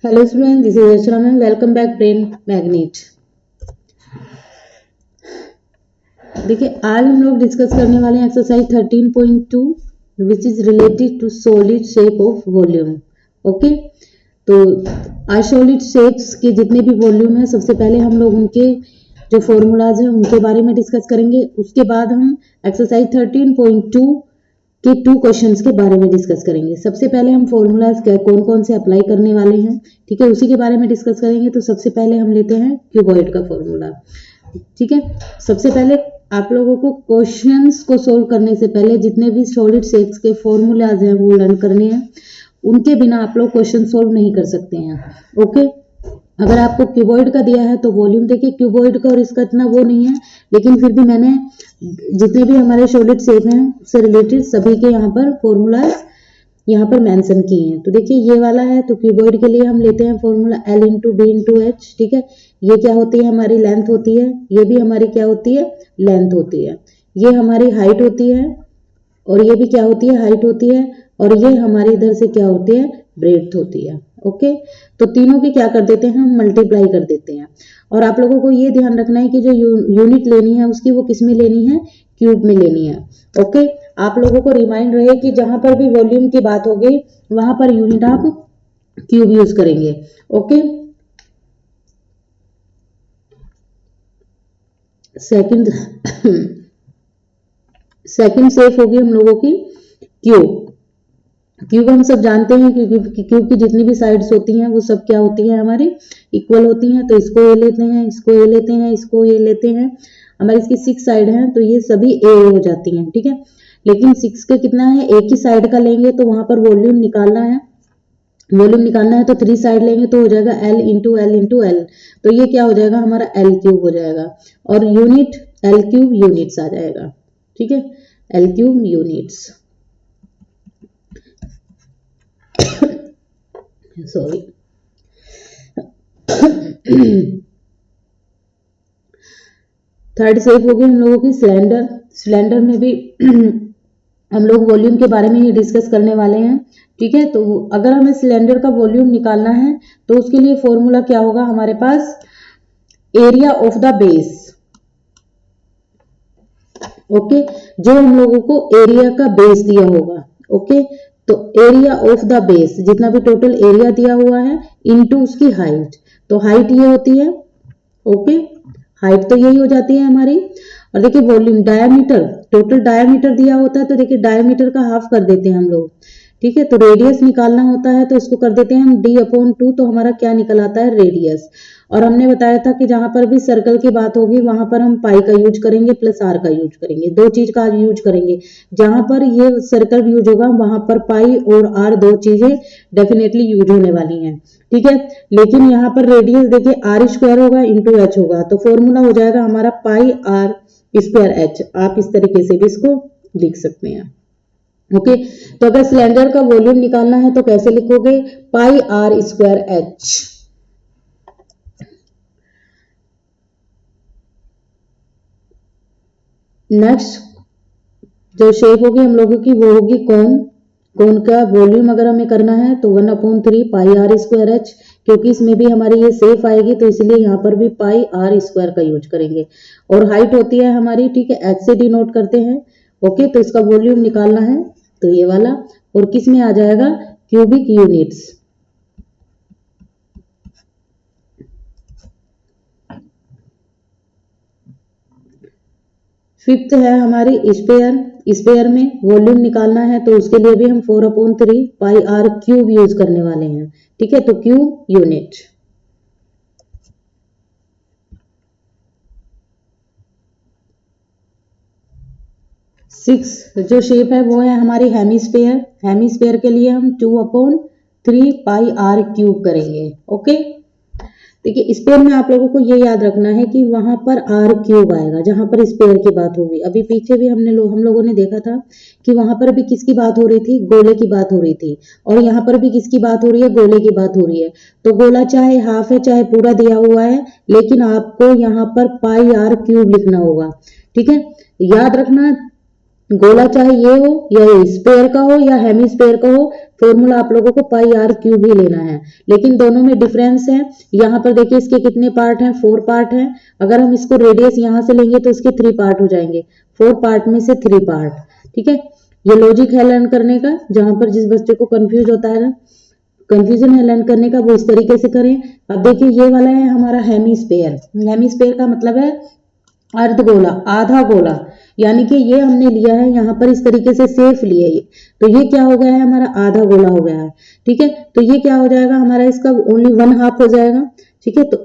Hello student, this is Archana ma'am. Welcome back brain magnet. देखिए, आज हम लोग डिस्कस करने वाले हैं exercise 13.2 which is related to solid shape of volume. Okay, तो आज सॉलिड शेप्स के जितने भी वॉल्यूम है, सबसे पहले हम लोग उनके जो फॉर्मूलाज हैं उनके बारे में डिस्कस करेंगे। उसके बाद हम एक्सरसाइज 13.2 के 2 क्वेश्चंस के बारे में डिस्कस करेंगे। सबसे पहले हम फॉर्मूलाज कौन कौन से अप्लाई करने वाले हैं, ठीक है, उसी के बारे में डिस्कस करेंगे। तो सबसे पहले हम लेते हैं क्यूबॉइड का फॉर्मूला। ठीक है, सबसे पहले आप लोगों को क्वेश्चंस को सोल्व करने से पहले जितने भी सॉलिड शेप्स के फॉर्मूलाज हैं वो लर्न करने हैं। उनके बिना आप लोग क्वेश्चन सोल्व नहीं कर सकते हैं। ओके, अगर आपको क्यूबॉइड का दिया है तो वॉल्यूम देखिए, क्यूबॉइड का और इसका इतना वो नहीं है, लेकिन फिर भी मैंने जितने भी हमारे सॉलिड शेप हैं उससे रिलेटेड सभी के यहाँ पर फॉर्मूलाज यहाँ पर मेंशन किए हैं। तो देखिए, ये वाला है तो क्यूबॉइड के लिए हम लेते हैं formula L into D into H. ठीक है, ये क्या होती है, हमारी लेंथ होती है, ये भी हमारी क्या होती है, लेंथ होती है। ये हमारी हाइट होती है और ये भी क्या होती है, हाइट होती है। और ये हमारी इधर से क्या होती है, ब्रेड्थ होती है। ओके, तो तीनों की क्या कर देते हैं, हम मल्टीप्लाई कर देते हैं। और आप लोगों को ये ध्यान रखना है कि जो यूनिट लेनी है उसकी वो किस में लेनी है, क्यूब में लेनी है। ओके, आप लोगों को रिमाइंड रहे कि जहां पर भी वॉल्यूम की बात होगी वहां पर यूनिट आप क्यूब यूज करेंगे। ओके, सेकंड सेकंड शेप होगी हम लोगों की क्यूब। क्यूब हम सब जानते हैं कि क्यूब की जितनी भी साइड्स होती हैं वो सब क्या होती हैं, हमारी इक्वल होती हैं। तो इसको ये लेते हैं, इसको ये लेते हैं, इसको ये लेते हैं, हमारी इसकी 6 साइड हैं तो ये सभी ए हो जाती हैं। ठीक है, लेकिन 6 का कितना है, एक ही साइड का लेंगे तो वहां पर वॉल्यूम निकालना है। वॉल्यूम निकालना है तो 3 साइड लेंगे तो हो जाएगा L into L into L. तो ये क्या हो जाएगा, हमारा L क्यूब हो जाएगा। और यूनिट L क्यूब यूनिट्स आ जाएगा। ठीक है, L cube units, sorry. Third shape होगी हम लोगों की सिलेंडर। सिलेंडर में भी हम लोग वॉल्यूम के बारे में ही डिस्कस करने वाले हैं। ठीक है, तो अगर हमें सिलेंडर का वॉल्यूम निकालना है तो उसके लिए फॉर्मूला क्या होगा हमारे पास, area of the base. Okay, जो हम लोगों को एरिया का बेस दिया होगा। ओके, तो एरिया ऑफ द बेस, जितना भी टोटल एरिया दिया हुआ है इनटू उसकी हाइट। तो हाइट ये होती है। ओके, हाइट तो यही हो जाती है हमारी। और देखिए वॉल्यूम, डायामीटर, टोटल डायामीटर दिया होता है तो देखिए डायामीटर का हाफ कर देते हैं हम लोग। ठीक है, तो रेडियस निकालना होता है तो इसको कर देते हैं हम d/2। तो हमारा क्या निकल आता है, रेडियस। और हमने बताया था कि जहां पर भी सर्कल की बात होगी वहां पर हम पाई का यूज करेंगे प्लस आर का यूज करेंगे, दो चीज का यूज करेंगे। जहां पर ये सर्कल यूज होगा वहां पर पाई और आर दो चीजें डेफिनेटली यूज होने वाली हैं। ठीक है, लेकिन यहाँ पर रेडियस देखिए आर स्क्वायर होगा इंटू एच होगा, तो फॉर्मूला हो जाएगा हमारा पाई आर स्क्वायर एच। आप इस तरीके से भी इसको लिख सकते हैं। ओके, तो अगर सिलेंडर का वॉल्यूम निकालना है तो कैसे लिखोगे, पाई आर स्क्वायर एच। नेक्स्ट जो शेप होगी हम लोगों की वो होगी कोन। कोन का वॉल्यूम अगर हमें करना है तो 1/3 पाई आर स्क्वायर एच, क्योंकि इसमें भी हमारी ये सेफ आएगी तो इसलिए यहाँ पर भी पाई आर स्क्वायर का यूज करेंगे। और हाइट होती है हमारी, ठीक है, एच से डिनोट करते हैं। ओके, तो इसका वॉल्यूम निकालना है तो ये वाला, और किस में आ जाएगा, क्यूबिक यूनिट्स। फिफ्थ है हमारी स्पेयर। स्पेयर में वॉल्यूम निकालना है तो उसके लिए भी हम 4/3 पाई आर क्यूब यूज करने वाले हैं। ठीक है, तो क्यूब यूनिट। सिक्स जो शेप है वो है हमारी हेमिस्फेयर। हेमिस्फेयर के लिए हम 2/3 पाई आर क्यूब करेंगे। ओके, देखिए स्पेयर में आप लोगों को ये याद रखना है कि वहां पर आर क्यूब आएगा जहां पर स्पेयर की बात होगी। अभी पीछे भी हम लोगों ने देखा था कि वहां पर भी किसकी बात हो रही थी, गोले की बात हो रही थी। और यहाँ पर भी किसकी बात हो रही है, गोले की बात हो रही है। तो गोला चाहे हाफ है चाहे पूरा दिया हुआ है, लेकिन आपको यहाँ पर पाई आर क्यूब लिखना होगा। ठीक है, याद रखना, गोला चाहे ये हो या स्पेयर का हो या हेमिस्फेयर का हो, फॉर्मूला आप लोगों को पाई आर क्यूब ही लेना है, लेकिन दोनों में डिफरेंस है। यहाँ पर देखिए इसके कितने पार्ट हैं, 4 पार्ट हैं। अगर हम इसको रेडियस यहाँ से लेंगे तो इसके 3 पार्ट हो जाएंगे, 4 पार्ट में से 3 पार्ट। ठीक है, ये लॉजिक है लर्न करने का। जहां पर जिस बच्चे को कंफ्यूज होता है ना, कंफ्यूजन है लर्न करने का, वो इस तरीके से करें। अब देखिए ये वाला है हमारा हेमीस्फेयर। हेमीस्फेयर का मतलब है अर्धगोला, आधा गोला, यानी कि ये हमने लिया है यहाँ पर इस तरीके से सेफ लिए ये, तो ये क्या हो गया है हमारा आधा गोला हो गया है। ठीक है, तो ये क्या हो जाएगा हमारा, इसका ओनली 1/2 हो जाएगा। ठीक है, तो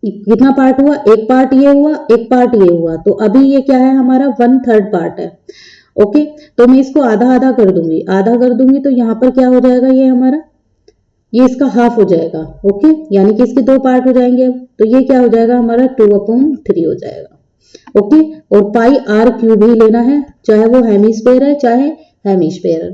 कितना पार्ट हुआ, एक पार्ट ये हुआ, एक पार्ट ये हुआ, तो अभी ये क्या है हमारा 1/3 पार्ट है। ओके, तो मैं इसको आधा आधा कर दूंगी, आधा कर दूंगी तो यहाँ पर क्या हो जाएगा, ये हमारा, ये इसका हाफ हो जाएगा। ओके, यानी कि इसके 2 पार्ट हो जाएंगे अब, तो ये क्या हो जाएगा हमारा 2/3 हो जाएगा। ओके, और पाई आर क्यूब ही लेना है, चाहे वो हेमीस्फेयर है चाहे हेमीस्फेयर है।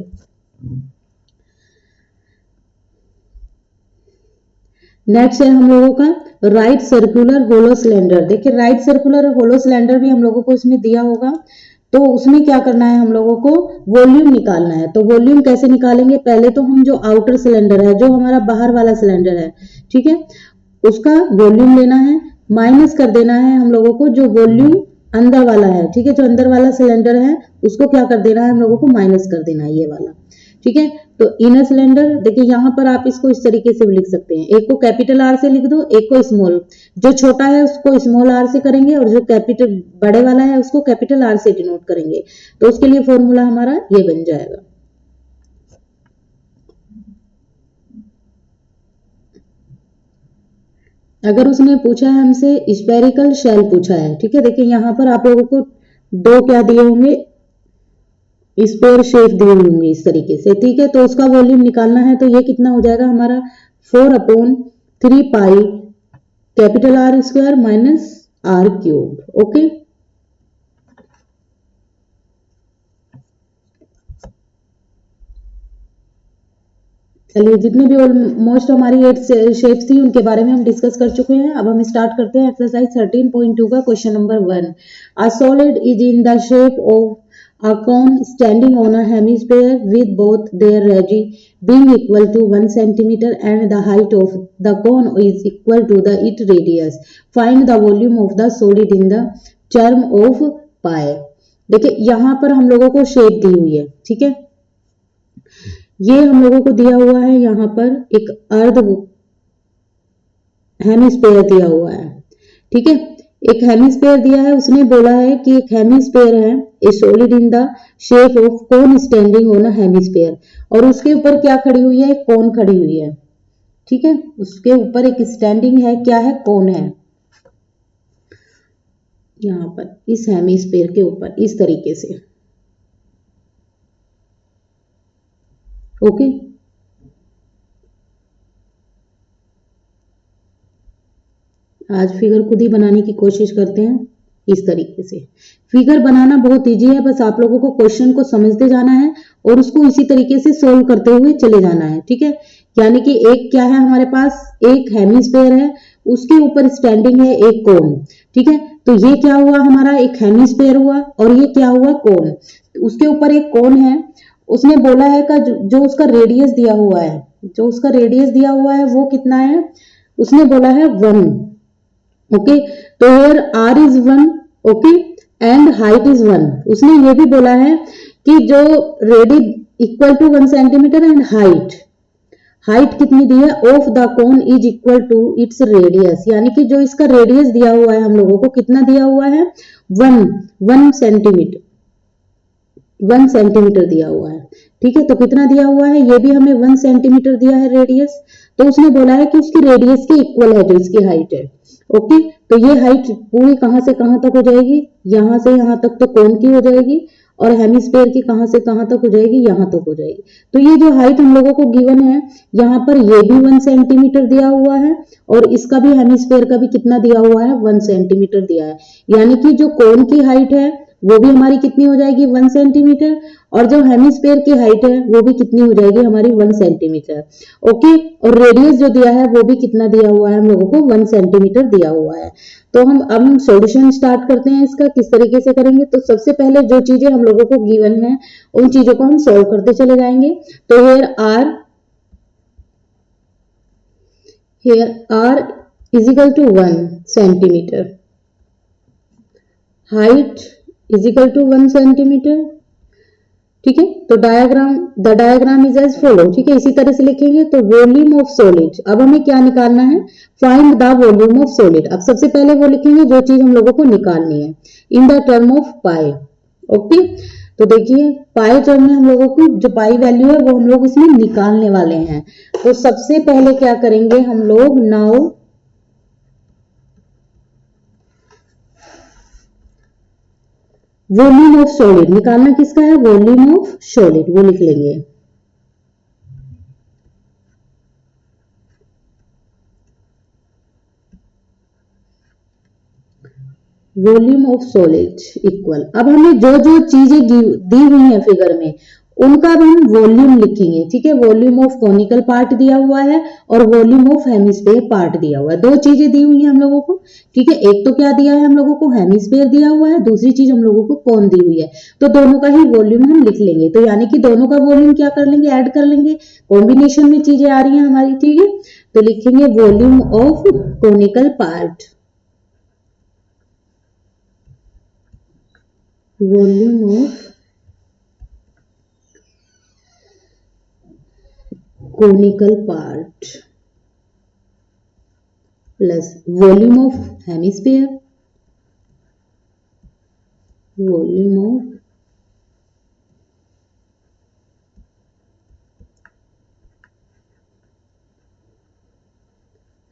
नेक्स्ट है हम लोगों का राइट सर्कुलर होलो सिलेंडर। देखिए राइट सर्कुलर होलो सिलेंडर भी हम लोगों को इसमें दिया होगा, तो उसमें क्या करना है हम लोगों को, वॉल्यूम निकालना है। तो वॉल्यूम कैसे निकालेंगे, पहले तो हम जो आउटर सिलेंडर है, जो हमारा बाहर वाला सिलेंडर है, ठीक है, उसका वॉल्यूम लेना है, माइनस कर देना है हम लोगों को जो वॉल्यूम अंदर वाला है। ठीक है, जो अंदर वाला सिलेंडर है उसको क्या कर देना है हम लोगों को, माइनस कर देना है ये वाला। ठीक है, तो इनर सिलेंडर, देखिए यहाँ पर आप इसको इस तरीके से भी लिख सकते हैं, एक को कैपिटल आर से लिख दो, एक को स्मॉल, जो छोटा है उसको स्मॉल आर से करेंगे और जो कैपिटल बड़े वाला है उसको कैपिटल आर से डिनोट करेंगे। तो उसके लिए फॉर्मूला हमारा ये बन जाएगा। अगर उसने पूछा है हमसे स्फेरिकल शेल पूछा है, ठीक है, देखिए यहाँ पर आप लोगों को 2 क्या दिए होंगे, स्क्वायर शेप दी होंगी इस तरीके से। ठीक है, तो उसका वॉल्यूम निकालना है, तो ये कितना हो जाएगा हमारा 4/3 pi capital R square minus R cube. Okay, चलिए जितने भी ऑलमोस्ट हमारी 8 शेप्स थी उनके बारे में हम डिस्कस कर चुके हैं। अब हम स्टार्ट करते हैं एक्सरसाइज 13.2 का question number 1। A solid is in the shape of a cone standing on a hemisphere with both their radii being equal to 1 centimeter and the height of the cone is equal to the its radius. Find the volume of the solid in the term of pi. देखिए यहाँ पर हम लोगों को shape दी हुई है, ठीक है, ये हम लोगों को दिया हुआ है, यहाँ पर एक अर्ध हेमिस्फेयर दिया हुआ है। ठीक है, एक हेमिस्फेयर दिया है, उसने बोला है कि एक हेमिस्फेयर है ए solid in the shape of cone standing on a hemisphere, और उसके ऊपर क्या खड़ी हुई है, कोन खड़ी हुई है। ठीक है, उसके ऊपर एक स्टैंडिंग है, क्या है, कोन है, यहाँ पर इस हेमिस्फेयर के ऊपर इस तरीके से। ओके, आज फिगर खुद ही बनाने की कोशिश करते हैं इस तरीके से। फिगर बनाना बहुत इजी है, बस आप लोगों को क्वेश्चन को समझते जाना है और उसको इसी तरीके से सोल्व करते हुए चले जाना है। ठीक है, यानी कि एक क्या है हमारे पास, एक हेमिस्फेयर है, उसके ऊपर स्टैंडिंग है एक कोन। ठीक है, तो ये क्या हुआ हमारा, एक हेमिस्फेयर हुआ और ये क्या हुआ, कोन। उसके ऊपर एक कोन है, उसने बोला है का जो उसका रेडियस दिया हुआ है, जो उसका रेडियस दिया हुआ है वो कितना है, उसने बोला है 1। ओके, तो here R is 1, okay, and height is 1। उसने ये भी बोला है कि जो radii equal to 1 centimetre and height कितनी दी है, of the cone is equal to its radius, यानी कि जो इसका रेडियस दिया हुआ है हम लोगों को कितना दिया हुआ है, 1 सेंटीमीटर, 1 सेंटीमीटर दिया हुआ है। ठीक है, तो कितना दिया हुआ है, ये भी हमें 1 सेंटीमीटर दिया है रेडियस, तो उसने बोला है कि उसकी रेडियस के इक्वल है जो इसकी हाइट है। ओके, तो ये हाइट पूरी कहां से कहां तक हो जाएगी, यहां से यहां तक तो कोन की हो जाएगी, और हेमिस्फेयर की कहां से कहां तक हो जाएगी, यहां तक हो जाएगी। तो ये जो हाइट हम लोगों को गिवन है, यहाँ पर ये भी 1 सेंटीमीटर दिया हुआ है और इसका भी हेमिस्फेयर का भी कितना दिया हुआ है, 1 सेंटीमीटर दिया है, यानी कि जो कोन की हाइट है वो भी हमारी कितनी हो जाएगी 1 सेंटीमीटर, और जो हेमिस्फीयर की हाइट है वो भी कितनी हो जाएगी हमारी 1 सेंटीमीटर। ओके, और रेडियस जो दिया है वो भी कितना दिया हुआ है हम लोगों को 1 सेंटीमीटर दिया हुआ है। तो हम सॉल्यूशन स्टार्ट करते हैं इसका, किस तरीके से करेंगे। तो सबसे पहले जो चीजें हम लोगों को गिवन है उन चीजों को हम सॉल्व करते चले जाएंगे। तो here r is equal to 1 centimetre, height is equal to 1 centimetre. ठीक है, तो the diagram is as follow. ठीक है, इसी तरह से लिखेंगे। तो वॉल्यूम ऑफ सॉलिड, अब हमें क्या निकालना है, find the volume of solid. अब सबसे पहले वो लिखेंगे जो चीज हम लोगों को निकालनी है in the term of pi. Okay, तो देखिए पाई टर्म में हम लोगों को जो पाई वैल्यू है वो हम लोग इसमें निकालने वाले हैं। तो सबसे पहले क्या करेंगे हम लोग, नाउ वॉल्यूम ऑफ सॉलिड निकालना किसका है, वॉल्यूम ऑफ सॉलिड, वो लिख लेंगे। वॉल्यूम ऑफ सॉलिड इक्वल, अब हमें जो जो चीजें दी हुई हैं फिगर में उनका अब हम वॉल्यूम लिखेंगे। ठीक है, वॉल्यूम ऑफ कॉनिकल पार्ट दिया हुआ है और वॉल्यूम ऑफ हेमिस्फीयर पार्ट दिया हुआ है। दो चीजें दी हुई हैं हम लोगों को। ठीक है, एक तो क्या दिया है हम लोगों को, हेमिस्फीयर दिया हुआ है, दूसरी चीज हम लोगों को कौन दी हुई है। तो दोनों का ही वॉल्यूम हम लिख लेंगे। तो यानी कि दोनों का वॉल्यूम क्या कर लेंगे, ऐड कर लेंगे, कॉम्बिनेशन में चीजें आ रही हैं हमारी। ठीक है, तो लिखेंगे volume of conical part, volume of conical part plus volume of hemisphere, volume of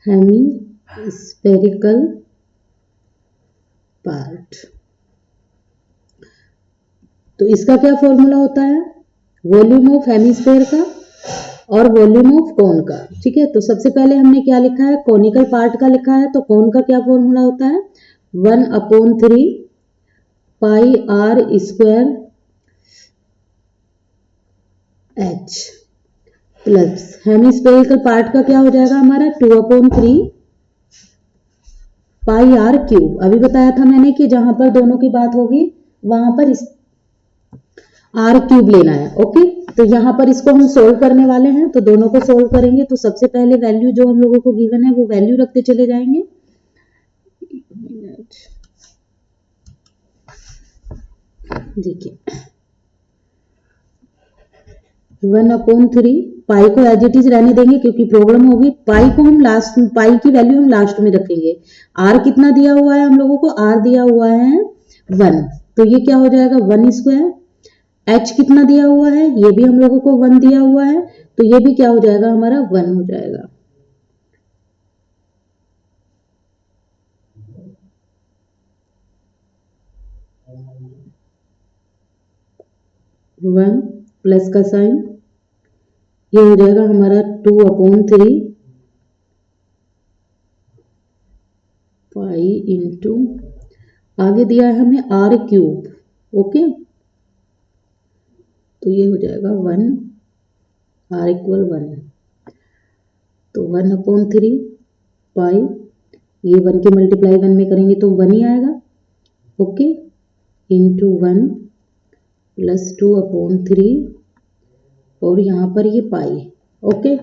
hemispherical part। तो इसका क्या फॉर्मूला होता है, वॉल्यूम ऑफ हेमिस्फीयर का और वॉल्यूम ऑफ कोन का। ठीक है, तो सबसे पहले हमने क्या लिखा है, कॉनिकल पार्ट का लिखा है। तो कोन का क्या फॉर्मूला होता है, 1/3 pi are square h, plus hemispherical part का क्या हो जाएगा हमारा 2/3 पाई आर क्यूब। अभी बताया था मैंने कि जहां पर दोनों की बात होगी वहां पर इस आर क्यूब लेना है। ओके, तो यहां पर इसको हम सोल्व करने वाले हैं। तो दोनों को सोल्व करेंगे। तो सबसे पहले वैल्यू जो हम लोगों को गिवन है वो वैल्यू रखते चले जाएंगे। देखिए 1/3 पाई को एज इट इज रहने देंगे क्योंकि प्रॉब्लम होगी। पाई को हम लास्ट, पाई की वैल्यू हम लास्ट में रखेंगे। आर कितना दिया हुआ है हम लोगों को, आर दिया हुआ है 1, तो ये क्या हो जाएगा 1 स्क्वायर। एच कितना दिया हुआ है, ये भी हम लोगों को 1 दिया हुआ है, तो ये भी क्या हो जाएगा हमारा 1 हो जाएगा। वन प्लस का साइन, ये हो जाएगा हमारा 2/3 पाई इंटू, आगे दिया है हमें आर क्यूब। ओके, तो ये हो जाएगा 1, आर इक्वल 1, तो 1/3 पाई, ये 1 की मल्टीप्लाई 1 में करेंगे तो 1 ही आएगा। ओके, इंटू 1 प्लस 2/3 और यहाँ पर ये पाई। ओके,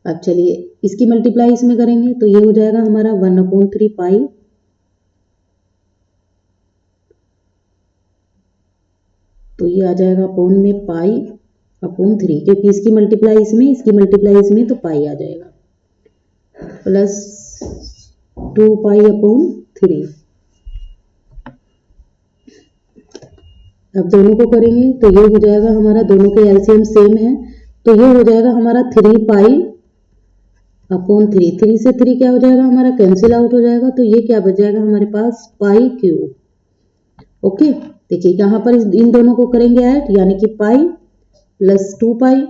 अब चलिए इसकी मल्टीप्लाई इसमें करेंगे तो ये हो जाएगा हमारा 1/3 पाई, तो ये आ जाएगा अपोन में पाई अपॉन 3, क्योंकि इसकी मल्टीप्लाई इसमें, इसकी मल्टीप्लाई इसमें, तो पाई आ जाएगा, प्लस 2 पाई अपॉन 3। अब दोनों को करेंगे तो ये हो जाएगा हमारा, दोनों के एलसीएम सेम है, तो ये हो जाएगा हमारा 3 पाई अपॉन 3। 3 से 3 क्या हो जाएगा हमारा, कैंसिल आउट हो जाएगा, तो ये क्या बच जाएगा हमारे पास पाई क्यूब। ओके, देखिए यहाँ पर इन दोनों को करेंगे ऐड, यानी कि पाई प्लस 2 पाई,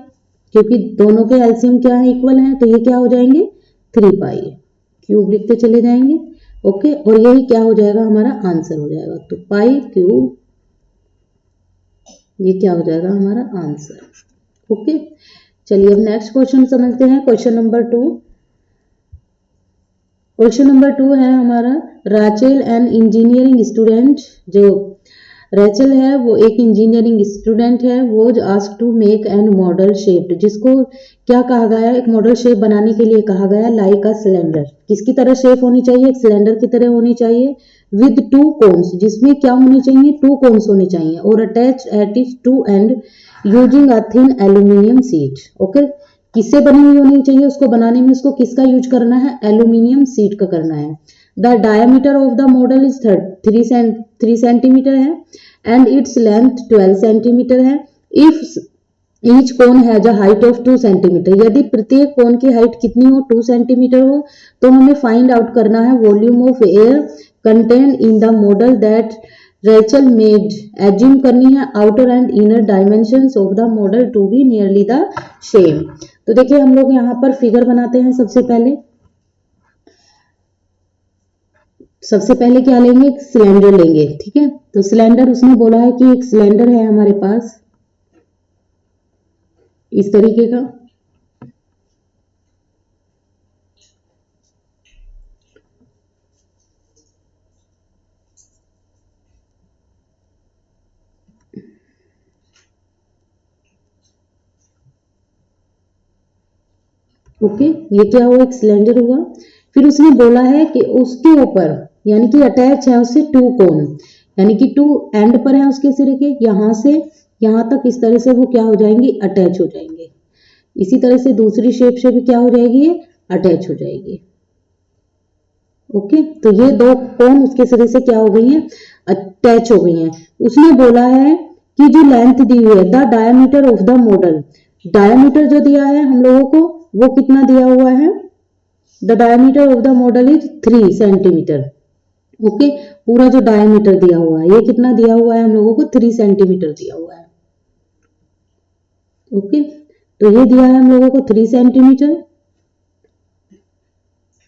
क्योंकि दोनों के एलसीएम क्या है, इक्वल है, तो ये क्या हो जाएंगे 3 पाई, क्यूब लिखते चले जाएंगे। ओके, और यही क्या हो जाएगा हमारा आंसर हो जाएगा, तो पाई क्यूब ये क्या हो जाएगा हमारा आंसर। ओके, चलिए अब नेक्स्ट क्वेश्चन समझते हैं। Question number 2। क्वेश्चन नंबर 2 है हमारा, राचेल एन इंजीनियरिंग स्टूडेंट, जो रेचल है वो एक इंजीनियरिंग स्टूडेंट है, वो ask to make an model shaped, जिसको क्या कहा गया है, एक मॉडल शेप बनाने के लिए कहा गया लाइक अ सिलेंडर। किसकी तरह शेप होनी चाहिए, एक सिलेंडर की तरह होनी चाहिए, विद 2 कोन्स, जिसमें क्या होने चाहिए, 2 कोन्स होने चाहिए, और attach eight is 2 and using a thin aluminium sheet. Okay, किससे बनी हुई होनी चाहिए, उसको बनाने में उसको किसका यूज करना है, एल्यूमिनियम शीट का करना है। The diameter of the model is 3 centimetre है एंड इट्स लेंथ 12 सेंटीमीटर है। If each cone has a height of 2 centimetre, यदि प्रत्येक कोन की हाइट कितनी हो, 2 सेंटीमीटर हो, तो हमें फाइंड आउट करना है volume of air contain in the model that Rachel made. Assume करनी है outer and inner dimensions of the model to be nearly the same. तो देखिए हम लोग यहाँ पर फिगर बनाते हैं। सबसे पहले क्या लेंगे, एक सिलेंडर लेंगे। ठीक है, तो सिलेंडर उसने बोला है कि एक सिलेंडर है हमारे पास इस तरीके का। ओके, ये क्या हुआ, एक सिलेंडर हुआ। फिर उसने बोला है कि उसके ऊपर यानी कि अटैच है उससे 2 कोन, यानी कि 2 एंड पर है उसके सिरे के, यहां से यहां तक इस तरह से वो क्या हो जाएंगे, अटैच हो जाएंगे। इसी तरह से दूसरी शेप से भी क्या हो जाएगी, ये अटैच हो जाएगी। ओके, तो ये 2 कोन उसके सिरे से क्या हो गई हैं, अटैच हो गई हैं। उसने बोला है कि जो लेंथ दी हुई है, the diameter of the model, diameter जो दिया है हम लोगों को वो कितना दिया हुआ है, the diameter of the model is 3 centimetre. Okay, पूरा जो डायमीटर दिया हुआ है ये कितना दिया हुआ है हम लोगों को, 3 सेंटीमीटर दिया हुआ है। ओके, तो ये दिया है हम लोगों को 3 सेंटीमीटर।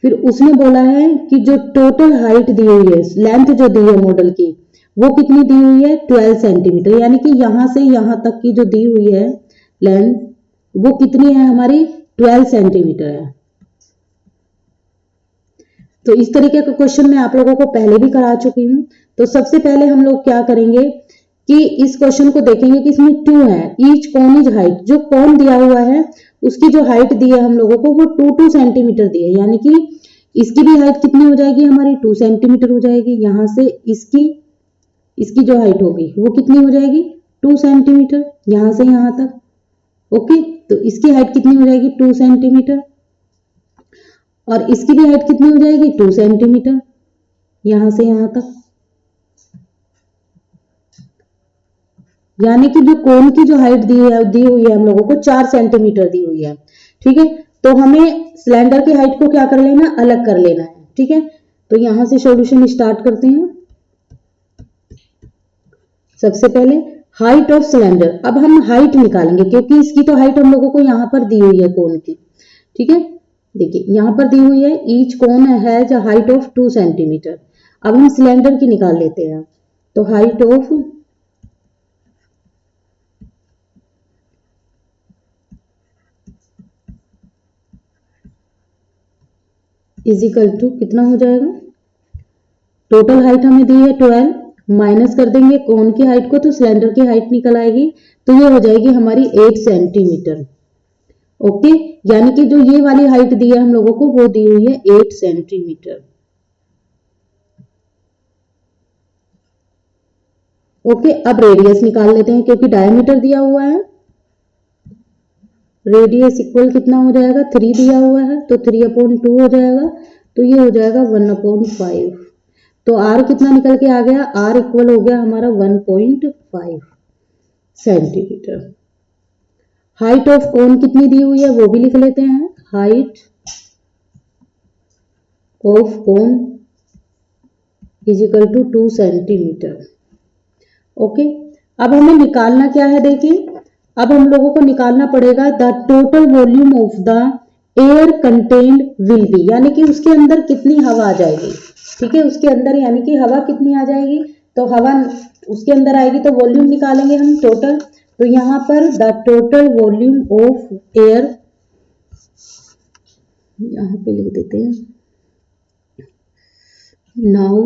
फिर उसने बोला है कि जो टोटल हाइट दी हुई है, लेंथ जो दी है मॉडल की, वो कितनी दी हुई है, 12 सेंटीमीटर, यानी कि यहां से यहां तक की जो दी हुई है लेंथ, वो कितनी है हमारी, 12 सेंटीमीटर है। तो इस तरीके का क्वेश्चन मैं आप लोगों को पहले भी करा चुकी हूं। तो सबसे पहले हम लोग क्या करेंगे कि इस क्वेश्चन को देखेंगे कि इसमें 2 है, ईच कॉन इज हाइट, जो कॉन दिया हुआ है उसकी जो हाइट दी है हम लोगों को वो 2 सेंटीमीटर दी है, यानी कि इसकी भी हाइट कितनी हो जाएगी हमारी, 2 सेंटीमीटर हो जाएगी। यहां से इसकी इसकी जो हाइट होगी वो कितनी हो जाएगी, 2 सेंटीमीटर, यहां से यहां तक। ओके, तो इसकी हाइट कितनी हो जाएगी, 2 सेंटीमीटर, और इसकी भी हाइट कितनी हो जाएगी, 2 सेंटीमीटर, यहां से यहां तक। यानी कि जो कोन की जो हाइट दी हुई है हम लोगों को 4 सेंटीमीटर दी हुई है। ठीक है, तो हमें सिलेंडर की हाइट को क्या कर लेना, अलग कर लेना है। ठीक है, तो यहां से सॉल्यूशन स्टार्ट करते हैं। सबसे पहले हाइट ऑफ सिलेंडर, अब हम हाइट निकालेंगे क्योंकि इसकी तो हाइट हम लोगों को यहां पर दी हुई है कोन की। ठीक है, देखिए यहां पर दी हुई है each cone has a height of 2 centimetre. अब हम सिलेंडर की निकाल लेते हैं। तो height of is equal to कितना हो जाएगा, टोटल हाइट हमें दी है 12, माइनस कर देंगे कोन की हाइट को तो सिलेंडर की हाइट निकल आएगी, तो ये हो जाएगी हमारी 8 सेंटीमीटर। ओके, यानी कि जो ये वाली हाइट दी है हम लोगों को वो दी हुई है 8 सेंटीमीटर। ओके, अब रेडियस निकाल लेते हैं क्योंकि डायमीटर दिया हुआ है। रेडियस इक्वल कितना हो जाएगा, 3 दिया हुआ है तो 3/2 हो जाएगा, तो ये हो जाएगा 1/5। तो आर कितना निकल के आ गया, आर इक्वल हो गया हमारा 1.5 सेंटीमीटर। हाइट ऑफ कोन कितनी दी हुई है वो भी लिख लेते हैं, height of cone is equal to 2 centimetre. Okay, अब हमें निकालना क्या है, देखिए अब हम लोगों को निकालना पड़ेगा the total volume of the air contained will be, यानी कि उसके अंदर कितनी हवा आ जाएगी। ठीक है, उसके अंदर यानी कि हवा कितनी आ जाएगी, तो हवा उसके अंदर आएगी तो वॉल्यूम निकालेंगे हम टोटल। तो यहाँ पर the total volume of air, यहाँ पे लिख देते हैं, now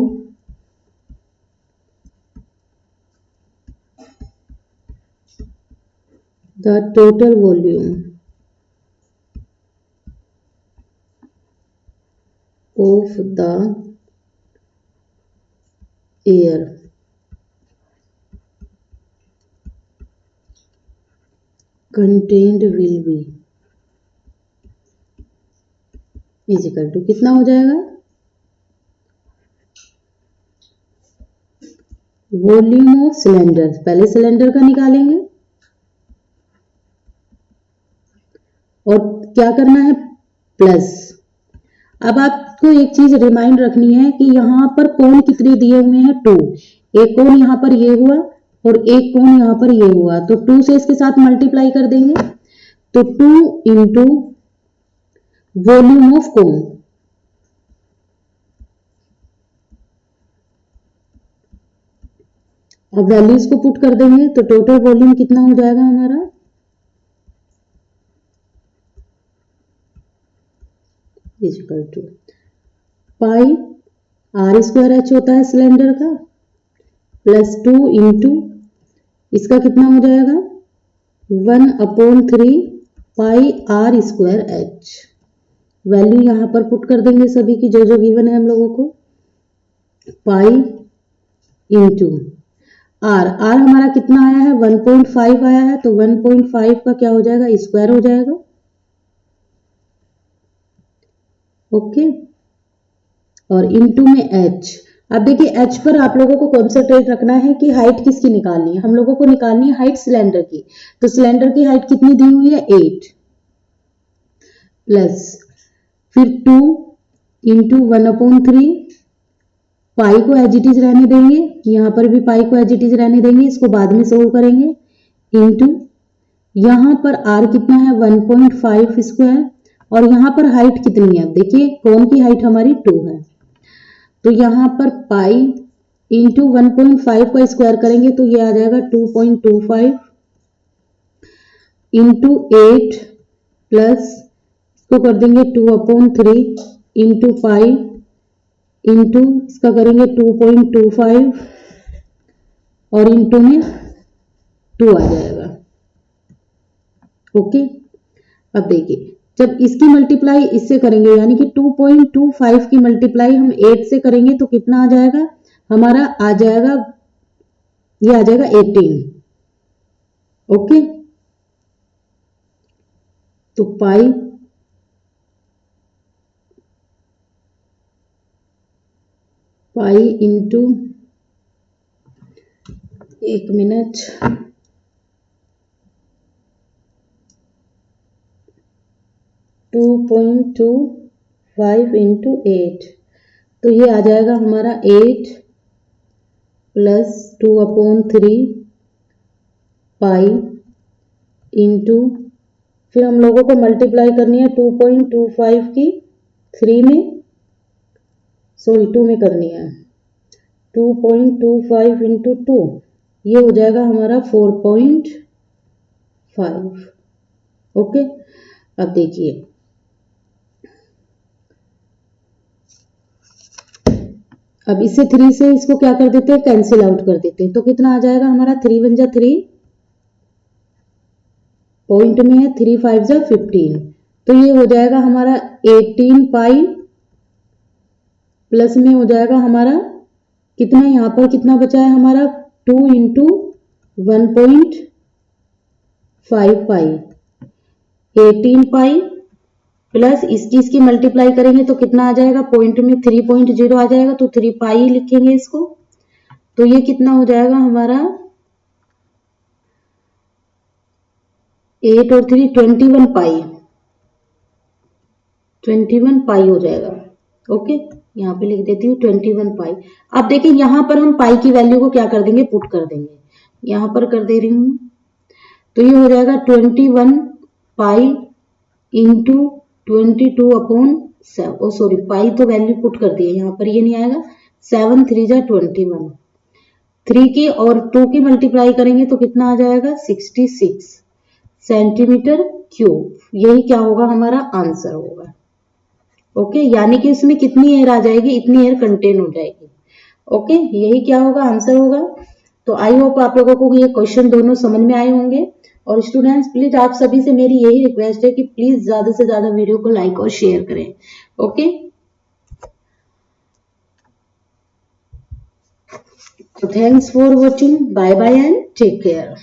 the total volume of the air contained will be is equal to कितना हो जाएगा, वॉल्यूम ऑफ सिलेंडर, पहले सिलेंडर का निकालेंगे और क्या करना है प्लस। अब आपको एक चीज रिमाइंड रखनी है कि यहाँ पर कोण कितने दिए हुए हैं, 2। एक कोण यहाँ पर ये हुआ और एक कोण यहाँ पर ये हुआ, तो 2 से इसके साथ मल्टीप्लाई कर देंगे, तो 2 इंटू वॉल्यूम ऑफ कोण। अब वैल्यूज को पुट कर देंगे तो टोटल वॉल्यूम कितना हो जाएगा हमारा, is equal to pi are square H होता है सिलेंडर का, प्लस 2 इंटू इसका कितना हो जाएगा 1/3 pi are square H. Value यहां पर पुट कर देंगे सभी की जो जो गिवन है हम लोगों को, पाई इंटू आर, आर हमारा कितना आया है 1.5 आया है, तो 1.5 का क्या हो जाएगा स्क्वायर हो जाएगा, ओके। और इनटू में एच। अब देखिए एच पर आप लोगों को कॉन्सेंट्रेट रखना है कि हाइट किसकी निकालनी है, हम लोगों को निकालनी है हाइट सिलेंडर की। तो सिलेंडर की हाइट कितनी दी हुई है 8, प्लस फिर 2 इंटू 1/3, पाई को एज इट इज रहने देंगे, यहां पर भी पाई को एज इट इज रहने देंगे, इसको बाद में सोल्व करेंगे, इंटू यहां पर आर कितना है 1.5 स्क्वायर, और यहां पर हाइट कितनी है, देखिए कोण की हाइट हमारी 2 है, तो यहां पर पाई इंटू 1.5 का स्क्वायर करेंगे तो ये आ जाएगा 2.25 इंटू 8 प्लस इसको कर देंगे 2/3 इंटू पाई इंटू इसका करेंगे 2.25 और इंटू में 2 आ जाएगा, ओके। अब देखिए जब इसकी मल्टीप्लाई इससे करेंगे यानी कि 2.25 की मल्टीप्लाई हम 8 से करेंगे तो कितना आ जाएगा हमारा, आ जाएगा ये आ जाएगा 18, ओके। तो पाई इंटू 1 मिनट 2.25 इंटू 8, तो ये आ जाएगा हमारा 8 प्लस 2/3 पाई इंटू फिर हम लोगों को मल्टीप्लाई करनी है 2.25 की 3 में, सॉरी 2 में करनी है, 2.25 इंटू 2 ये हो जाएगा हमारा 4.5, ओके। अब देखिए अब इससे 3 से इसको क्या कर देते हैं कैंसिल आउट कर देते हैं, तो कितना आ जाएगा हमारा 3 × 1 = 3, पॉइंट में है 3 × 5 = 15, तो ये हो जाएगा हमारा 18 पाई प्लस में हो जाएगा हमारा कितना, यहाँ पर कितना बचा है हमारा 2 इंटू 1.5 पाई, 18 पाई प्लस इसकी मल्टीप्लाई करेंगे तो कितना आ जाएगा, पॉइंट में 3.0 आ जाएगा, तो 3 पाई लिखेंगे इसको, तो ये कितना हो जाएगा हमारा 8 और 3 21 पाई, 21 पाई हो जाएगा, ओके। यहाँ पे लिख देती हूँ 21 पाई। अब देखिए यहाँ पर हम पाई की वैल्यू को क्या कर देंगे, पुट कर देंगे, यहाँ पर कर दे रही हूँ, तो ये हो जाएगा 21 पाई इंटू 22/7, सॉरी पाई तो वैल्यू पुट कर दी है यहाँ पर, ये नहीं आएगा, 7 × 3 = 21, 3 की और 2 की मल्टीप्लाई करेंगे तो कितना आ जाएगा 66 सेंटीमीटर क्यूब। यही क्या होगा हमारा आंसर होगा। ओके, यानी कि इसमें कितनी एयर आ जाएगी, इतनी एयर कंटेन हो जाएगी। ओके, यही क्या होगा आंसर होगा। तो आई होप आप लोगों को ये क्वेश्चन दोनों समझ में आए होंगे। और स्टूडेंट्स प्लीज आप सभी से मेरी यही रिक्वेस्ट है कि प्लीज ज्यादा से ज्यादा वीडियो को लाइक और शेयर करें। Okay, so thanks for watching. Bye bye and take care.